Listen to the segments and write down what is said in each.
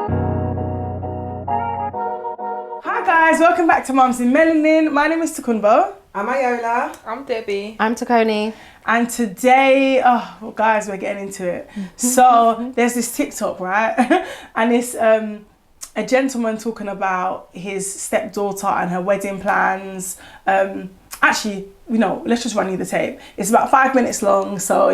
Hi guys, welcome back to Mums in Melanin. My name is Takunbo. I'm Ayola. I'm Debbie. I'm Takoni. And today, well, guys, we're getting into it. So there's this TikTok, right? And it's a gentleman talking about his stepdaughter and her wedding plans. Actually, let's just run you the tape. It's about 5 minutes long, so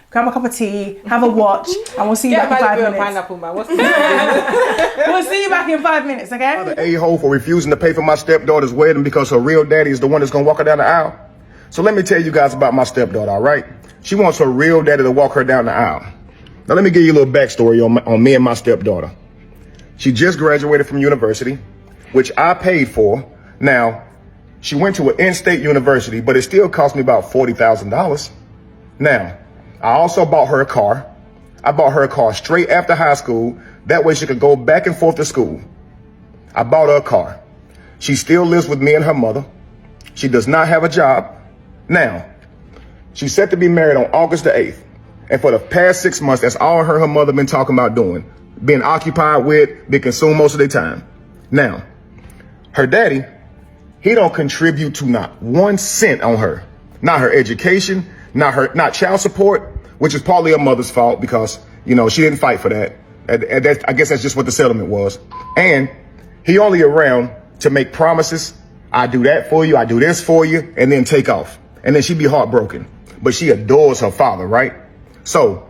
grab a cup of tea, have a watch, and we'll see you back in 5 minutes. Pineapple, man. What's We'll see you back in 5 minutes, okay? The a-hole for refusing to pay for my stepdaughter's wedding because her real daddy is the one that's gonna walk her down the aisle. So let me tell you guys about my stepdaughter, all right? She wants her real daddy to walk her down the aisle. Now let me give you a little backstory on me and my stepdaughter. She just graduated from university, which I paid for. Now, she went to an in-state university, but it still cost me about $40,000. Now, I also bought her a car. I bought her a car straight after high school. That way she could go back and forth to school. I bought her a car. She still lives with me and her mother. She does not have a job. Now, she's set to be married on August the 8th. And for the past 6 months, that's all her mother been talking about doing. Being occupied with, being consumed most of their time. Now, her daddy, he don't contribute to not 1 cent on her. Not her education, not child support, which is partly her mother's fault because, she didn't fight for that. And I guess that's just what the settlement was. And he only around to make promises. I do that for you. I do this for you, and then take off. And then she'd be heartbroken. But she adores her father, right? So,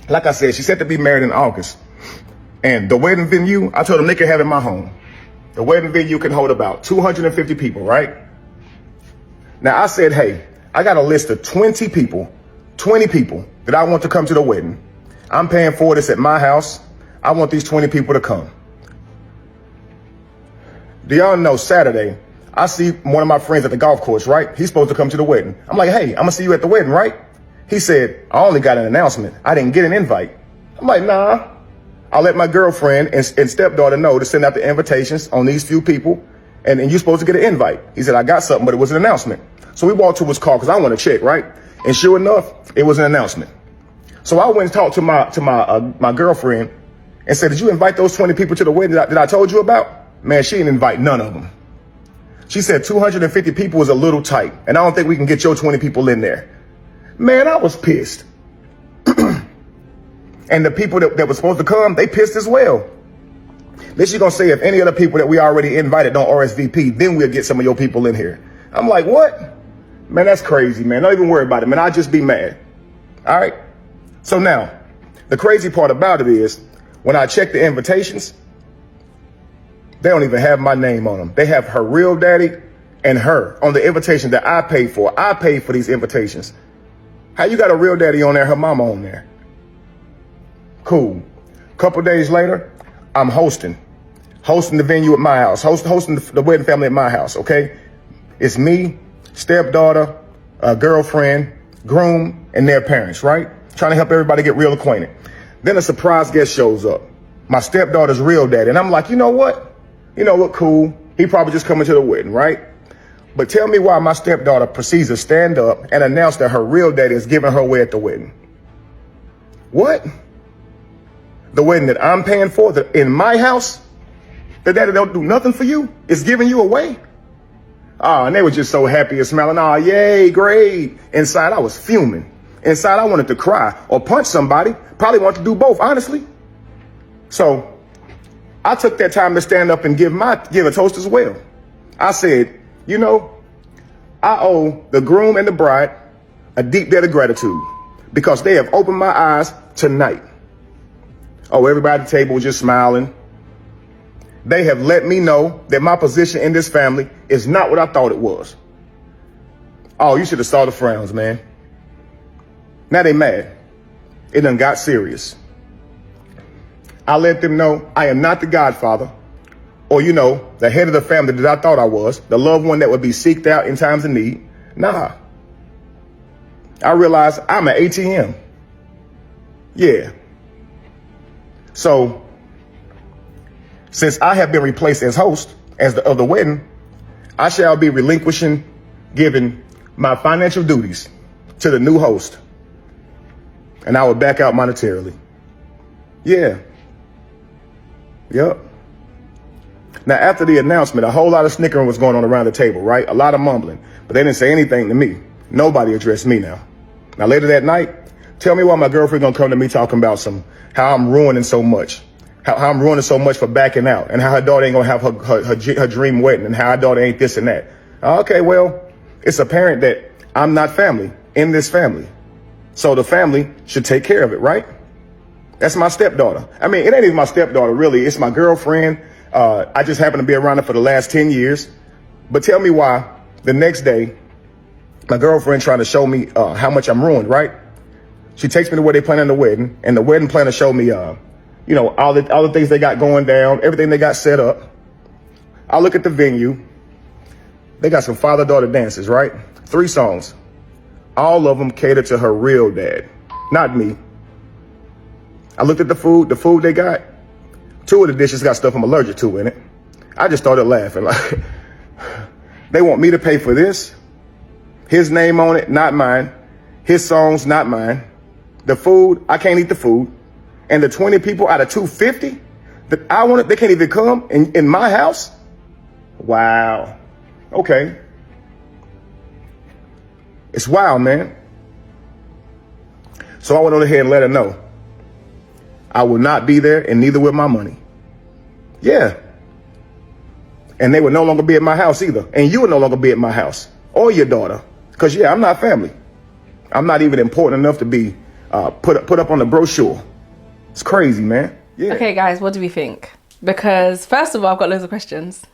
like I said, she's set to be married in August. And the wedding venue, I told them they could have it in my home. The wedding venue can hold about 250 people, right? Now I said, hey, I got a list of 20 people that I want to come to the wedding. I'm paying for this at my house. I want these 20 people to come. Do y'all know Saturday, I see one of my friends at the golf course, right? He's supposed to come to the wedding. I'm like, hey, I'm gonna see you at the wedding, right? He said, I only got an announcement. I didn't get an invite. I'm like, nah. I'll let my girlfriend and stepdaughter know to send out the invitations on these few people, and you're supposed to get an invite. He said, I got something, but it was an announcement. So we walked to his car because I want to check, right? And sure enough, it was an announcement. So I went and talked to my girlfriend and said, did you invite those 20 people to the wedding that I told you about? Man, she didn't invite none of them. She said 250 people was a little tight, and I don't think we can get your 20 people in there. Man, I was pissed. And the people that were supposed to come, they pissed as well. Then she's gonna say if any other people that we already invited don't RSVP, then we'll get some of your people in here. I'm like, what? Man, that's crazy, man. Don't even worry about it, man. I'll just be mad. All right? So now, the crazy part about it is, when I check the invitations, they don't even have my name on them. They have her real daddy and her on the invitation that I paid for. I paid for these invitations. How you got a real daddy on there, her mama on there? Cool. Couple days later, I'm hosting the venue at my house, hosting the wedding family at my house, okay? It's me, stepdaughter, girlfriend, groom, and their parents, right? Trying to help everybody get real acquainted. Then a surprise guest shows up, my stepdaughter's real daddy. And I'm like, you know what? Cool. He probably just coming to the wedding, right? But tell me why my stepdaughter proceeds to stand up and announce that her real daddy is giving her away at the wedding. What? The wedding that I'm paying for, in my house, the daddy don't do nothing for you, is giving you away? Oh, and they were just so happy and smiling. Oh, yay, great. Inside, I was fuming. Inside, I wanted to cry or punch somebody. Probably wanted to do both, honestly. So I took that time to stand up and give a toast as well. I said, I owe the groom and the bride a deep debt of gratitude because they have opened my eyes tonight. Oh, everybody at the table was just smiling. They have let me know that my position in this family is not what I thought it was. Oh, you should have saw the frowns, man. Now they mad. It done got serious. I let them know I am not the godfather or, the head of the family that I thought I was, the loved one that would be seeked out in times of need. Nah. I realized I'm an ATM. Yeah. So, since I have been replaced as host of the wedding, I shall be giving my financial duties to the new host. And I will back out monetarily. Yeah. Yep. Now, after the announcement, a whole lot of snickering was going on around the table, right? A lot of mumbling, but they didn't say anything to me. Nobody addressed me now. Now, later that night, tell me why my girlfriend gonna come to me talking about how I'm ruining so much, how I'm ruining so much for backing out, and how her daughter ain't gonna have her dream wedding, and how her daughter ain't this and that. Okay, well, it's apparent that I'm not family in this family. So the family should take care of it, right? That's my stepdaughter. I mean, it ain't even my stepdaughter, really. It's my girlfriend. I just happen to be around her for the last 10 years. But tell me why the next day, my girlfriend trying to show me how much I'm ruined, right? She takes me to where they planning the wedding, and the wedding planner showed me, all the things they got going down, everything they got set up. I look at the venue. They got some father-daughter dances, right? 3 songs. All of them cater to her real dad, not me. I looked at the food they got. 2 of the dishes got stuff I'm allergic to in it. I just started laughing. Like, they want me to pay for this? His name on it, not mine. His songs, not mine. The food, I can't eat the food. And the 20 people out of 250 that I wanted, they can't even come in my house? Wow. Okay. It's wild, man. So I went on ahead and let her know I will not be there, and neither will my money. Yeah. And they will no longer be at my house either. And you will no longer be at my house or your daughter. Because, yeah, I'm not family. I'm not even important enough to be put up on the brochure. It's crazy, man. Yeah. Okay, guys, what do we think? Because, first of all, I've got loads of questions.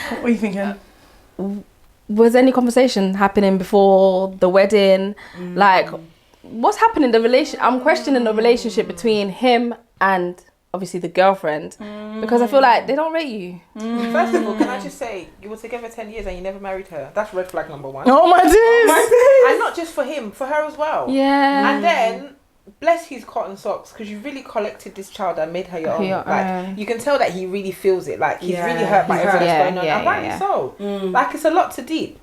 What are you thinking? Was any conversation happening before the wedding? Like, what's happening in the relation? I'm questioning the relationship between him and obviously the girlfriend because I feel like they don't rate you. First of all, can I just say, you were together 10 years and you never married her. That's red flag number 1. Oh my days! And not just for him, for her as well. Yeah. And then, bless his cotton socks, because you really collected this child and made her your own. Like, you can tell that he really feels it. Like, he's really hurt by everything that's going on. And rightly so. Like, it's a lot to deep.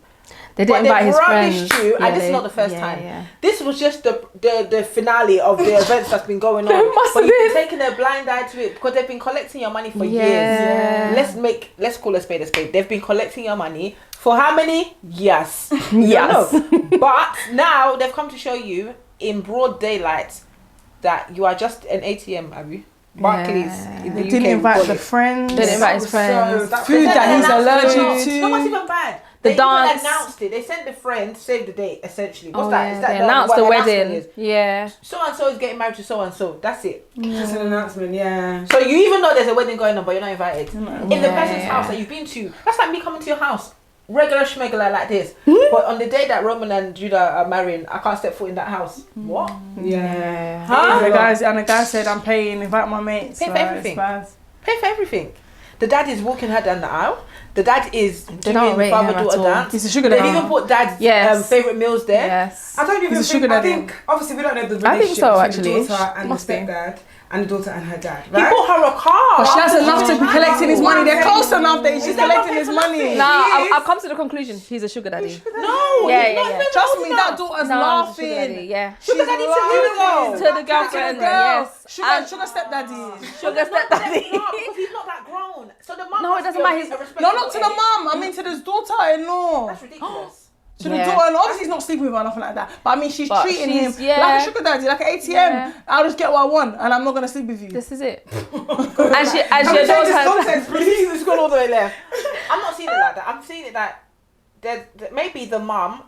They didn't invite his friends. You, and this is not the first time. Yeah. This was just the finale of the events that's been going on. But you've been taking a blind eye to it because they've been collecting your money for years. Let's call a spade a spade. They've been collecting your money for how many years? Yes. But now they've come to show you in broad daylight that you are just an ATM, have you? Barclays. In the They UK, didn't invite the friends. They didn't invite his friends. Food that he's allergic to. No, what's even bad? The They dance. even announced it. They sent the friend, save the date, essentially. What's Oh, that? yeah. Is that They announced the what wedding. announcement is? Yeah. So and so is getting married to so and so. That's it. Just an announcement, yeah. So you even know there's a wedding going on, but you're not invited. In the person's house that you've been to. That's like me coming to your house. Regular schmegular like this. But on the day that Roman and Judah are marrying, I can't step foot in that house. What? Yeah. Huh? And the guy said, I'm paying, invite my mates. Pay for everything. Pay for everything. The dad is walking her down the aisle. The dad is doing father-daughter dance. He's a sugar They've daddy. even put dad's favourite meals there. Yes. I don't even He's a think, sugar I daddy. think, obviously we don't know the I relationship think so, between actually. the daughter and the Must be. stepdad and the daughter and her dad, He right? bought her a car. But she has enough to be collecting his money. They're close Is enough that she's that not collecting pay his for money. nothing? Nah, I've come to the conclusion. He's a sugar daddy. No. Yeah, he's yeah, not yeah. even Trust old me, enough. that daughter's No, he's a sugar daddy. laughing. Yeah. Sugar daddy to who though? To the girlfriend. Yes. Sugar stepdaddy. Sugar stepdaddy. No, because he's not that grown. So the mum. No, it doesn't matter. No, not to the mum. I mean to this daughter-in-law. That's ridiculous. To the Yeah. daughter-in-law. Obviously, he's not sleeping with her or nothing like that. But I mean, she's But treating him she's- yeah. like a sugar daddy, like an ATM. Yeah. I'll just get what I want, and I'm not gonna sleep with you. This is it. And she, Can we your change this daughter. context, please? He's gone all the way left. I'm not seeing it like that. I'm seeing it that maybe the mum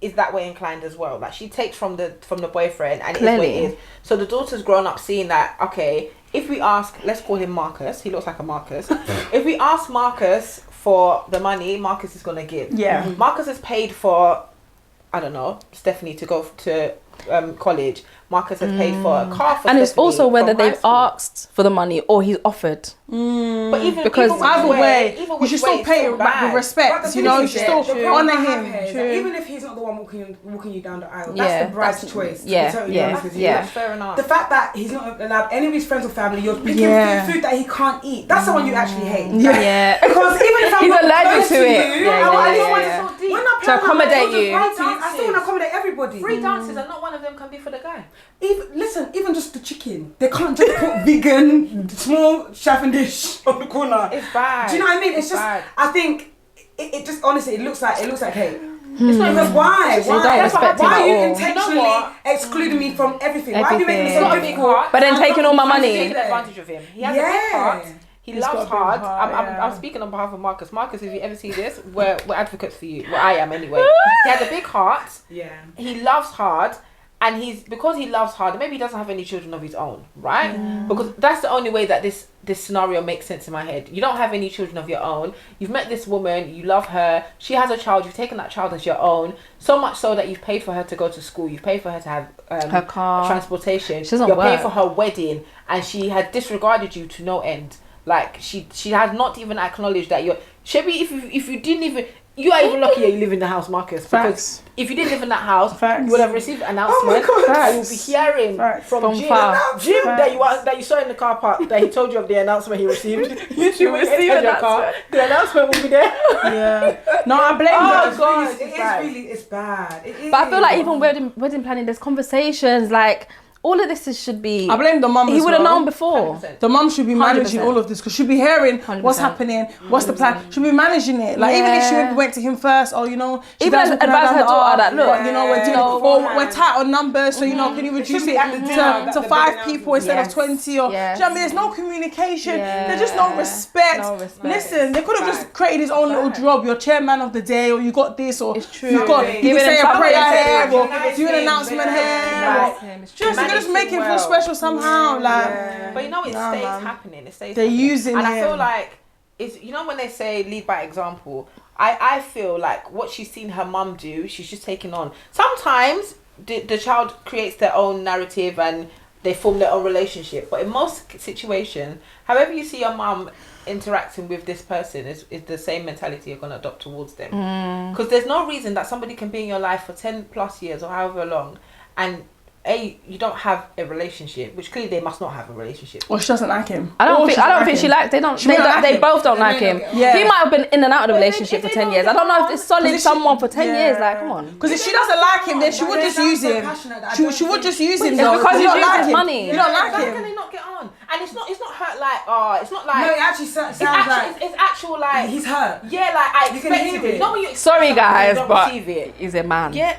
is that way inclined as well. Like she takes from the boyfriend, and it is what Clearly. it is. So the daughter's grown up seeing that. Okay, if we ask, let's call him Marcus. He looks like a Marcus. If we ask Marcus for the money, Marcus is gonna give. Yeah. Marcus has paid for, I don't know, Stephanie to go to college. Marcus has paid for a car for And it's Stephanie also whether from high they've school. asked for the money or he's offered. But even Because which Either way, even you which should way, still it's pay still back bad. with respect. But You know, you should still the honour problem I have him. here is that True. even if he's not the one walking you down the aisle, Yeah, that's the bride's that's- choice. To yeah, be totally yeah, honest with you. yeah. That's fair enough. The fact that he's not allowed any of his friends or family, you're picking Yeah. food that he can't eat. That's the one you actually hate. Yeah. Because even if I'm He's not allergic close to to it. you, Yeah, I yeah, just yeah, want yeah. to when I To accommodate you. I still want to accommodate everybody. everybody. Free dances and not one of them can be for the guy. Even just the chicken. They can't just put vegan, small chef and dish on the corner. It's bad. Do you know what I mean? It's just, bad. I think, it just, honestly, it looks like hate. It's not Because why? They don't respect him Why at are you all. intentionally You know what? excluding me from everything? Why are you making Everything. it so Got a big difficult? heart. But then I'm taking not all my trying to money. do Taking that. advantage of him. He has a big heart. He He's loves got a big hard. heart, I'm speaking on behalf of Marcus. Marcus, if you ever see this, we're advocates for you. Well, I am anyway. He has a big heart. Yeah. He loves hard. And because he loves hard, maybe he doesn't have any children of his own, right? Because that's the only way that this scenario makes sense in my head. You don't have any children of your own. You've met this woman, you love her. She has a child. You've taken that child as your own. So much so that you've paid for her to go to school. You've paid for her to have her car, transportation. She doesn't You're work. paying for her wedding, and she has disregarded you to no end. Like she has not even acknowledged that you're. Shebi, if you didn't even. You are even lucky you live in the house, Marcus. Because Facts. if you didn't live in that house, Facts. you would have received an announcement. Oh my God. And you'll be hearing from Jim, far. that you saw in the car park that he told you of the announcement he received. You receive receive your an car. The announcement will be there. Yeah. No, I blame Oh, them. God. It's bad. It is. But I feel like even wedding planning, there's conversations like all of this should be. I blame the mum. He as would have well. known before. 100%. The mum should be managing 100%. all of this because she'll be hearing what's 100%. happening, what's the plan. She'll be managing it. Like even if she Yeah. went to him first, or you know, she Even does advise her daughter that, look, but, you know, we're doing, or we're tight on numbers, so you know, can you reduce it be at the dinner to that 5 the people instead of Yes. 20? Or do you know Yes. what I mean? There's no communication. Yeah. There's just no respect. No respect. Listen, they could have just created his own little job. You're chairman of the day, or you got this, or It's true. you got you Giving can say him a prayer something. here, or Nice do an thing, announcement nice here. thing. or It's Just Manage just make it him feel well. special somehow. Like But you know, it Nah, stays man. happening. It stays They're happening. using and I feel him. like it's, you know, when they say lead by example, I feel like what she's seen her mum do, she's just taking on. Sometimes the child creates their own narrative and they form their own relationship. But in most situations, however you see your mum interacting with this person is the same mentality you're going to adopt towards them. Because there's no reason that somebody can be in your life for 10 plus years or however long and you don't have a relationship, which clearly they must not have a relationship. or she doesn't like him. I don't Or think she she like likes. They don't. She may not like They him. both don't They like may him. not get on. Yeah. He might have been in and out of the But relationship if for they 10 don't years. get I don't know if on- it's solid Because if she- someone for 10 years. Yeah. Like, come on. Because if she doesn't like him, then she would just use him. She would just use him. It's though. because You he's don't like using him. money. You don't like How him. can they not get on? And it's not hurt like, it's not like. No, it actually sounds it's actual, like it's actual like. he's hurt. Yeah, like I You can expected hear it. it. Not when you expect Sorry, something, guys, you don't but receive it. he's a man. Yeah.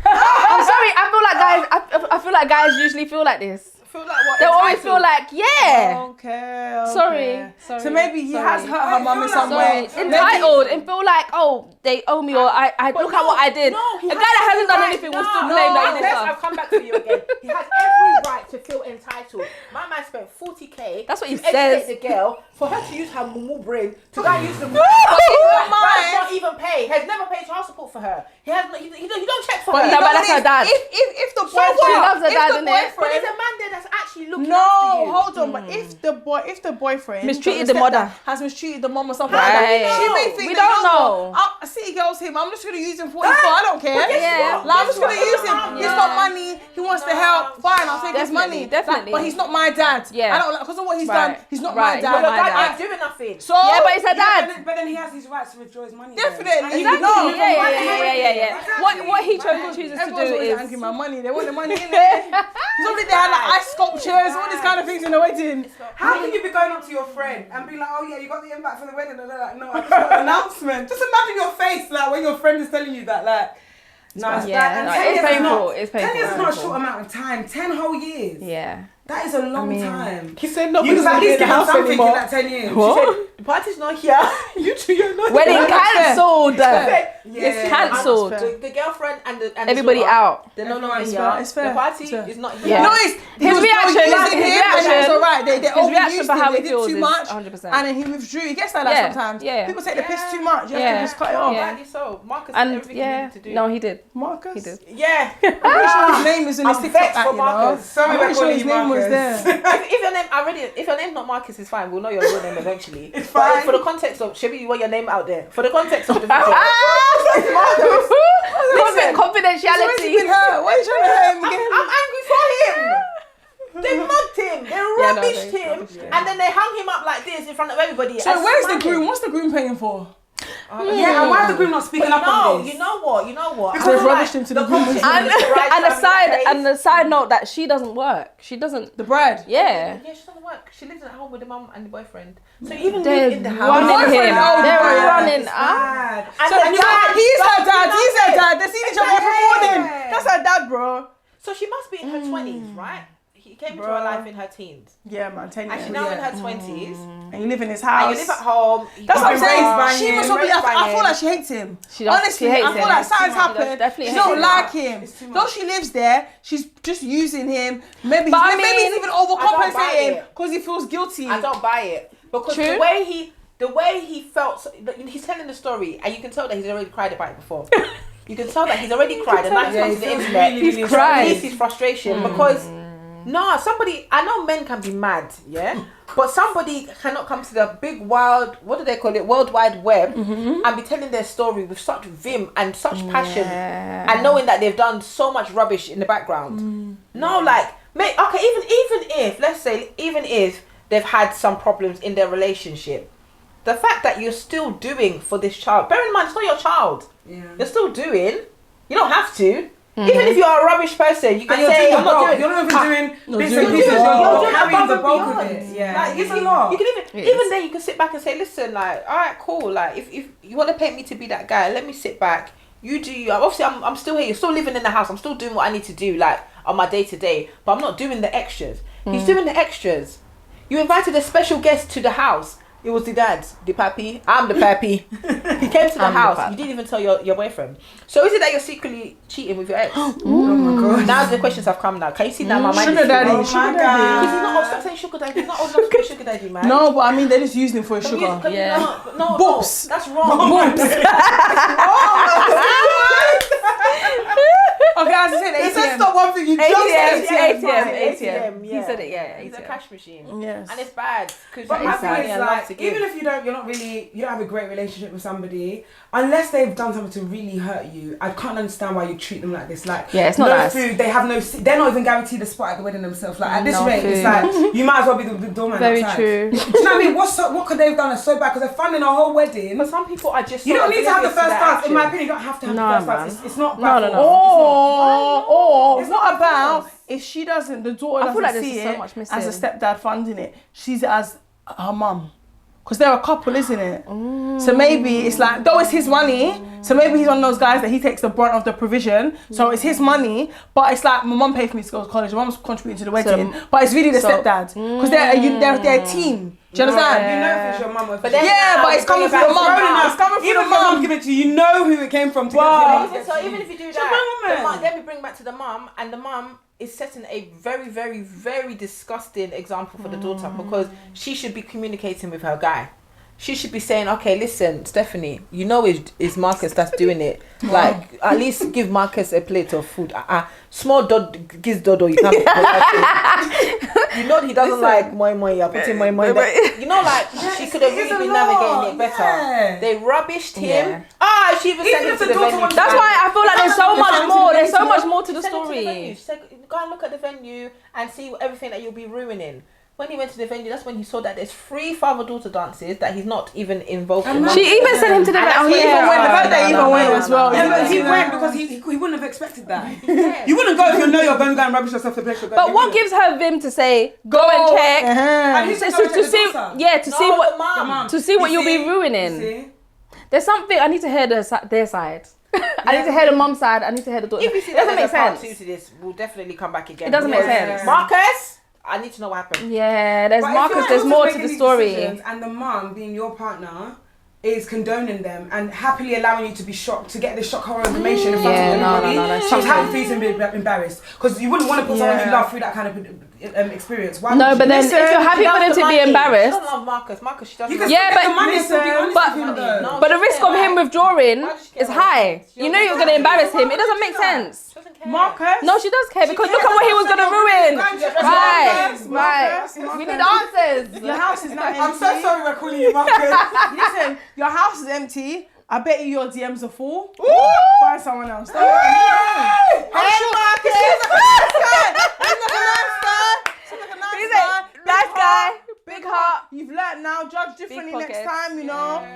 I'm sorry. I feel like guys. I feel like guys usually feel like this. Feel like what? They always entitled. feel like, yeah. Okay. Sorry. So maybe he has hurt her mum in some Sorry, way. entitled and feel like, oh, they owe me or I But look at what I did. No, he a guy has that hasn't done every anything right- will still no, claim that he did Unless stuff. I've come back to you again. He has every right to feel entitled. My man spent 40k. That's what he to educate says. the girl for her to use her mumu brain to go and use the mumu. mine. Not even pay. Has never paid child support for her. He has. He don't check for But her. you know but what that's it her is? dad. If the So boyfriend, what? She loves her if dad, the innit? But boyfriend, there's a man there that's actually looking no, after you. hold on. But if the boyfriend Mistreated the the mother. stepdad has mistreated the mom or something Right. like that, she may think We that, don't you know. I see girls him. I'm just gonna use him for his I don't care. Yeah. Like, I'm just gonna use him. He's Yeah. got money. He wants to help. Fine, I'll take his Definitely, money. definitely. Like, but he's not my dad. Yeah. I don't like because of what he's Right. done. He's not Right. my But dad. your my dad dad. ain't doing nothing. So Yeah, but it's her Yeah, dad. but then he has his rights to withdraw his money. definitely. Exactly. No. Yeah. What he chooses to Everyone's do always is angry with my money. They want the money in there. Somebody they had like ice sculptures, all these kind of things in the wedding. How can you be going up to your friend and be like, oh yeah, you got the invite for the wedding? And they're like, no, I just got an announcement. Just imagine your face like when your friend is telling you that, like, no, it's Yeah, that. And no, 10 it's years is painful, not- it's 10 years is painful. not a short amount of time. 10 whole years. Yeah. That is a long mean, time. He said You nobody's was at gonna be least in the give him house something in anymore. that 10 years. What? The party's not here. You two, you're not Wedding here. cancelled. Yeah. It's cancelled. The girlfriend and the Everybody out. They're no longer It's here. fair, it's fair, The party it's fair. is not here. Yeah. No, it's His reaction- It's all right. They his reaction overused for him, how they he did feels too is much, 100%. and then he withdrew. He gets like that Yeah, sometimes. yeah. People take the piss Yeah. too much. You have Yeah. to just cut it Oh, off. Yeah. rightly so. Marcus did And everything he yeah, needed to do. no, he did. Marcus. He did. Yeah. I'm pretty sure his name is in his I'm TikTok vexed ad, for you know. Marcus. Sorry, I'm we're pretty sure calling his you name was Marcus. there. if your name if your name's not Marcus, it's fine. We'll know your real name eventually. It's But fine. for the context of Shebi, you want your name out there. For the context of the video. Listen, Where's confidentiality. he been hurt? Why are you trying to hurt him again? I'm angry for him. They mugged him. They rubbished him, and then they hung him up like this in front of everybody. So and where's the smiling. groom? What's the groom paying for? Yeah, and why is the groom not speaking up on this? You know what? Because they've rubbished him to the groom. And a side note that she doesn't work. She doesn't. The bride. Yeah. Yeah, she doesn't work. She lives at home with the mum and the boyfriend. So even live in the house. Running him. They're running It's up. bad. So he's her dad. They see each other every morning. That's her dad, bro. So she must be in her 20s, right? He came into her life in her teens. Yeah, man, 10 years. And she's now in her 20s. And you live in his house. And you live at home. That's what I'm saying. Banging, She must be. I feel like she hates him. Honestly, she hates I feel him. like something's happened. Definitely She hates don't him. like him. Though she lives there, she's just using him. Maybe But I maybe he's mean, even I don't buy overcompensating it. because he feels guilty. I don't buy it. Because True. the way he felt, he's telling the story, and you can tell that he's already cried about it before. You can tell that he's already cried, and now he's come to the internet. He's cried. Release his frustration because I know men can be mad, yeah, but somebody cannot come to the big wild, what do they call it, World Wide Web, and be telling their story with such vim and such passion, and knowing that they've done so much rubbish in the background. No, like, okay, even if they've had some problems in their relationship, the fact that you're still doing for this child, bear in mind, it's not your child. Yeah. You're still doing. You don't have to. Even if you're a rubbish person, you can say, I'm not doing. You're not even doing bits and You're pieces. doing You're carrying above the and bulk of beyond. it. Yeah, Like, it's a lot. You can even then you can sit back and say, listen, like, all right, cool. Like, if you want to paint me to be that guy, let me sit back. You do you. Obviously, I'm still here. You're still living in the house. I'm still doing what I need to do, like on my day to day. But I'm not doing the extras. He's doing the extras. You invited a special guest to the house. It was the dad, the pappy. I'm the pappy. He came to the house. You didn't even tell your boyfriend. So is it that you're secretly cheating with your ex? Oh my god. Now the questions have come now. Can you see now my mind Sugar is daddy. full? Sugar Because daddy. he's not, stop saying sugar daddy. He's not old enough to be sugar daddy, man. No, but I mean, they're just using him for his Can we- sugar. can we- Yeah. No, Boobs. that's wrong. Okay, as I said, He said ATM. stop one thing. You just said ATM. He yeah. said it, yeah. He's a cash machine. Yes. And it's bad. Because But my thing is, like, to give. even if you don't have a great relationship with somebody, unless they've done something to really hurt you, I can't understand why you treat them like this. Like, Yeah, it's not no nice. food, they have they're not even guaranteed a spot at the wedding themselves. Like, at this No rate, food. it's like, you might as well be the doorman Very outside. true. Do you know what I mean? What could they have done that's so bad? Because they're funding a whole wedding. But some people are just. You so don't need to have the oblivious first their dance. In my actions. opinion, you don't have to have No, the first man. dance. It's not No, bad. no, no. Or It's what not about forced. if she doesn't, the daughter I feel doesn't like see there's so it much as a missing. stepdad funding it. She's it as her mum. Because they're a couple, isn't it? So maybe it's like, though it's his money, so maybe he's one of those guys that he takes the brunt of the provision. So it's his money, but it's like, my mum paid for me to go to college, my mum's contributing to the wedding, but it's really the stepdad. Because they're a team. Do you understand? You know if it's your mum or if But it's then your Yeah, now but we it's bring coming it from back the to mum. mum. It's coming from Even the if your mum mum. give it to you, you know who it came from. To Wow. get to So even if you do She's that, a the woman. mum, then we bring back to the mum, and the mum is setting a very, very, very disgusting example for the daughter because she should be communicating with her guy. She should be saying, okay, listen, Stephanie, you know it's Marcus that's doing it. Like, at least give Marcus a plate of food. Small gives Dodo, you can't. You know he doesn't like moi moi. You're putting moi moi. You know, like she could have really been navigating it better. Yeah. They rubbished him. Yeah. She even sent him if to the the daughter venue. wants That's why I feel like there's so much more. There's so much more to the Send him to the venue. story. She said, go and look at the venue and see everything that you'll be ruining. When he went to the venue, that's when he saw that there's 3 father-daughter dances that he's not even involved in. She even sent him to the And that's oh, what he yeah. even went- The fact that he even went as well. Yeah, but he You know. went because he wouldn't have expected that. Yeah. You wouldn't go if you know you're going to go and rubbish yourself to place. But what gives her vim to say, go and check, And who's to, going to to see, daughter? yeah, to see No, what, the mum. to see what You you'll be see? ruining. You see? There's something I need to hear their side. I need to hear the mum's side. I need to hear the daughter. If you see It that doesn't there's make a part sense. 2 to this, we'll definitely come back again. It doesn't make Because sense. Marcus, I need to know what happened. Yeah, there's But if Marcus. your There's daughter's more to making the these story. decisions and the mum being your partner is condoning them and happily allowing you to be shocked, to get this shock horror information in front Yeah, of no, everybody. no, that's She's something. happy for you to be embarrassed because you wouldn't want to put someone you Yeah. love through that kind of experience. Why No, would but you? then if you're happy She for them loves to the be money. embarrassed, She doesn't love Marcus. Marcus, she doesn't You love can Yeah, still get but the money and still be honest but- with him though. No. but the risk of him withdrawing Why does she care is about high. this? You know you're going to embarrass him. It doesn't make sense. She doesn't care. Marcus? No, she does care because look at what he was going to ruin. Right, right. We need answers. Your house is not empty. I'm so sorry we're calling you Marcus. Listen, your house is empty. I bet you your DMs are full. Find someone else. Don't worry. Hey Marcus! He's a nice guy, big heart. You've learnt now. Judge differently next pockets. time, you know.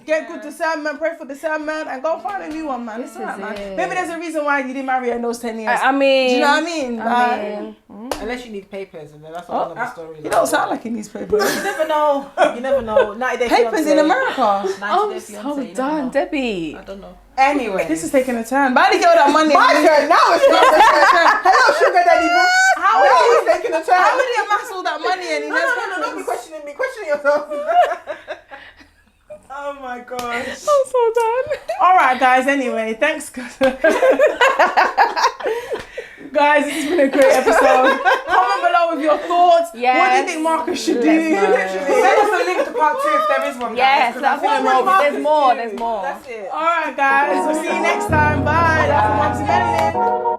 get good discernment, pray for discernment, and go find a new one, man. It's alright, man. it. Maybe there's a reason why you didn't marry her in those 10 years. I mean, do you know what I mean? Unless you need papers, and then that's another story. You don't sound like he needs papers. You never know. You never know. 90 Day Papers Fiancé. in America. 90 I'm Day so Fiancé, you never done, know. Debbie. I don't know. Anyway. This is taking a turn. But I didn't get all that money. My turn. Now it's your turn. Hello, sugar daddy. How Now would it's taking a turn. How would he amass all that money and he No, don't be questioning me. Question yourself. Oh my gosh. I'm so done. All right, guys. Anyway, thanks, guys. Guys, this has been a great episode. Comment below with your thoughts. Yes. What do you think Marcus should do? Send us a link to part 2 if there is one, guys. Yes, 'cause that's I what think more. Marcus There's more. do. There's more. That's it. All right, guys. We'll see you next time. Bye. That's from Melanin.